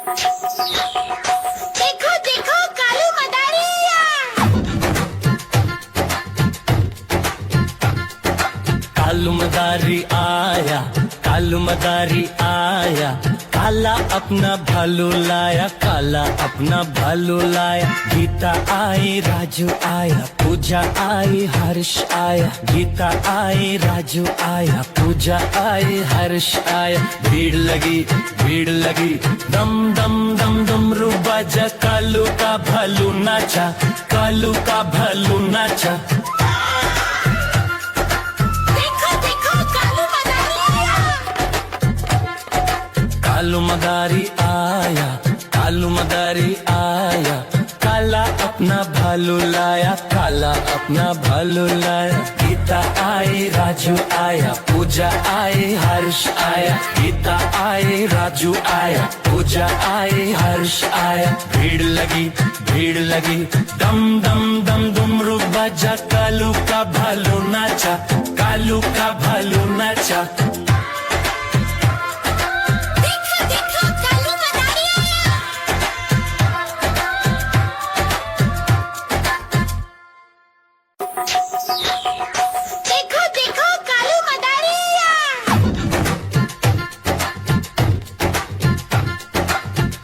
देखो देखो कालू मदारिया। कालू मदारी आया, कालू मदारी आया, काला अपना भालू लाया, काला अपना भालू लाया। गीता आई, राजू आया, पूजा आई, हर्ष आया। गीता आई, राजू आया, पूजा आई, हर्ष आया। भीड़ लगी, भीड़ लगी, दम दम दम डमरू बाजा। कालू का भालू नाचा, कालू का भालू नाचा। देखो देखो कालू मदारिया। कालू मदारी आया, कालू मदारी आया, काला अपना भालू लाया, काला अपना भालू लाया। गीता आई, राजू आया, पूजा आई, हर्ष आया। गीता आई, राजू आया, पूजा आई, हर्ष आया। भीड़ लगी, भीड़ लगी, दम दम दम डमरू बाजा। कालू का भालू नाचा, कालू का भालू नाचा। देखो देखो कालू मदारिया। देखो देखो कालू मदारिया।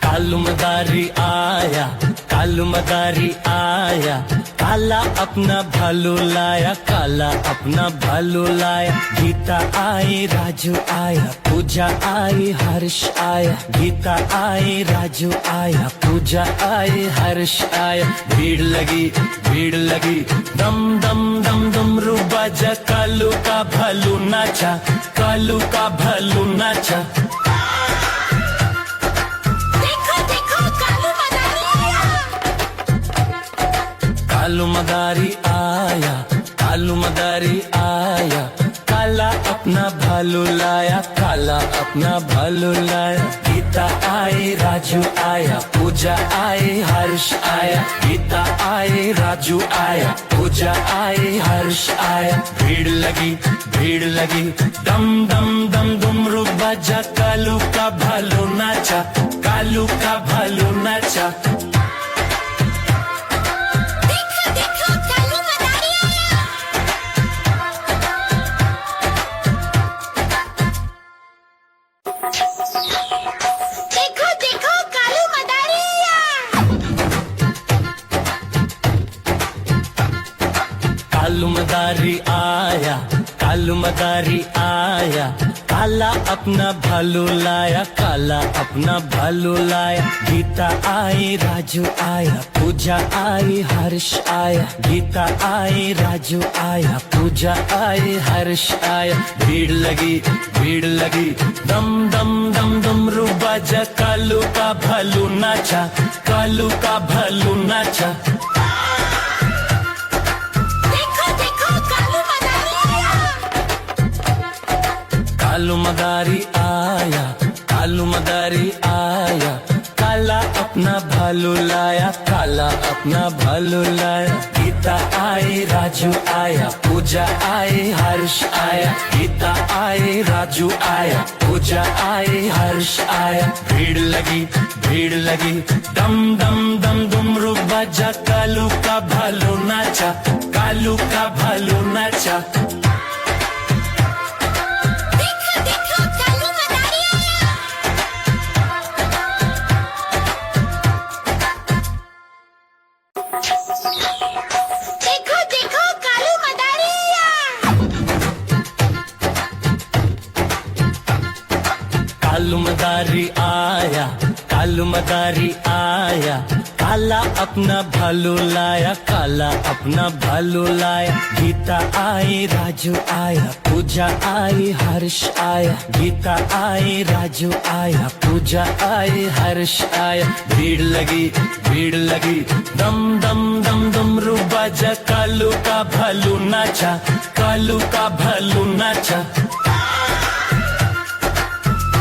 कालू मदारी आया, कालू मदारी आया, काला अपना भालू लाया, काला अपना भालू लाया। गीता आई, राजू आया, पूजा आई, हर्ष आया। गीता आई, राजू आया, पूजा आई, हर्ष आया। भीड़ लगी, भीड़ लगी, दम दम दम डमरू बाजा। कालू का भालू नाचा, कालू का भालू नाचा। देखो देखो कालू मदारिया। कालू मदारी आया, कालू मदारी आया, काला अपना भालू लाया, काला अपना भालू लाया। गीता आई, राजू आया, पूजा आई, हर्ष आया। गीता आई, राजू आया, पूजा आई, हर्ष आया। भीड़ लगी, भीड़ लगी, दम दम दम डमरू बाजा। कालू का भालू नाचा, कालू का भालू नाचा। देखो देखो कालू मदारिया। देखो देखो कालू मदारिया। कालू मदारी आया, कालू मदारी आया, काला अपना भालू लाया, काला अपना भालू लाया। गीता आई, राजू आया, पूजा आई, हर्ष आया। गीता आई, राजू आया, पूजा आई, हर्ष आया। भीड़ लगी, भीड़ लगी, दम दम दम डमरू बाजा। कालू का भालू नाचा, कालू का भालू नाचा। देखो देखो कालू मदारिया। कालू मदारी आया, कालू मदारी आया, काला अपना भालू लाया, काला अपना भालू लाया। गीता आई, राजू आया, पूजा आई, हर्ष आया। गीता आई, राजू आया, पूजा आई, हर्ष आया। भीड़ लगी, भीड़ लगी, दम दम दम डमरू बाजा। कालू का भालू नाचा, कालू का भालू नाचा। देखो देखो कालू मदारिया। देखो देखो कालू मदारिया। कालू मदारी आया, कालू मदारी आया, काला अपना भालू लाया, काला अपना भालू लाया। गीता आई, राजू आया, पूजा आई, हर्ष आया। गीता आई, राजू आया, पूजा आई, हर्ष आया। भीड़ लगी, भीड़ लगी, दम दम दम डमरू बाजा। कालू का भालू नाचा, कालू का भालू नाचा।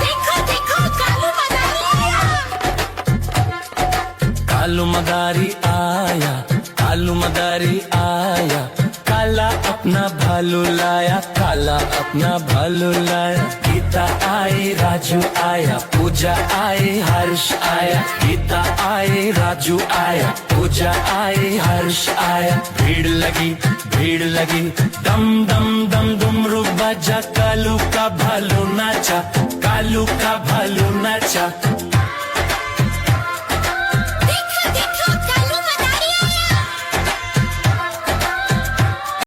देखो देखो कालू मदारिया। कालू मदारी आया, कालू मदारी आया, काला काला अपना भालू लाया, काला अपना भालू लाया। गीता आई, राजू आया, पूजा आई, हर्ष आया। गीता आई, राजू आया, पूजा आई, हर्ष आया। भीड़ लगी, दम दम दम डुमरू बजा। कालू का भालू नाचा, कालू का भालू नाचा।